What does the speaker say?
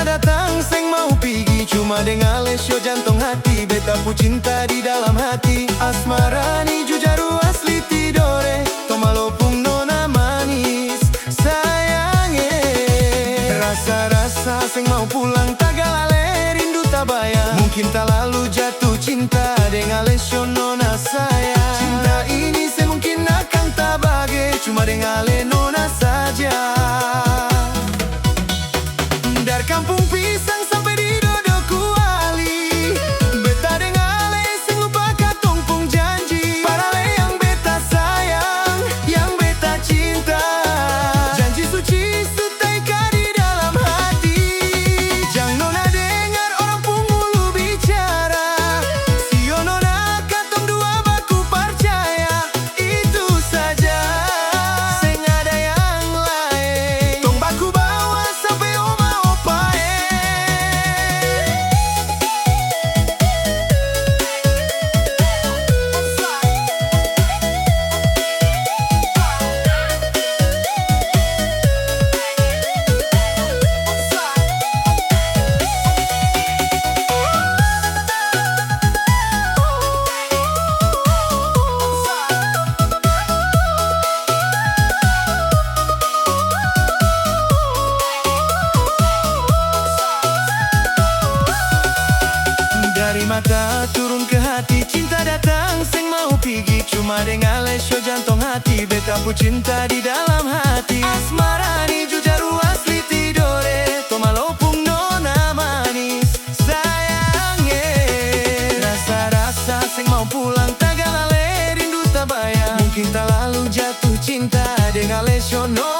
datang seng mau pigi, cuma dengar lesyo jantung hati. Beta pu cinta di dalam hati, asmara ni jujaru asli tidore, tomalopung nona manis sayange. Rasa-rasa seng mau pulang, tagalale rindu tabaya. Mungkin tak lalu jatuh cinta dengan lesyo nona saya. Cinta ini semungkin akan tak bage, cuma dengan le nona saja. Dari kampung pisang sampai di Dodo Kuali, beta dengan ale sing lupa katong pung janji. Para le yang beta sayang, yang beta cinta, janji suci seteika di dalam hati. Jangan nona dengar orang pung mulu bicara, sio nona katong dua baku percaya. Itu saja, seng ada yang lain. Tong baku bawa sampai oma opa. Dari mata turun ke hati, cinta datang seng mau pigi, cuma dengan lesyo jantung hati. Beta pu cinta di dalam hati, asmara ni jujaru asli tidore, tomalopung nona manis sayange. Rasa-rasa seng mau pulang, tagalale rindu tabaya. Mungkin tak lalu jatuh cinta dengan lesyo nona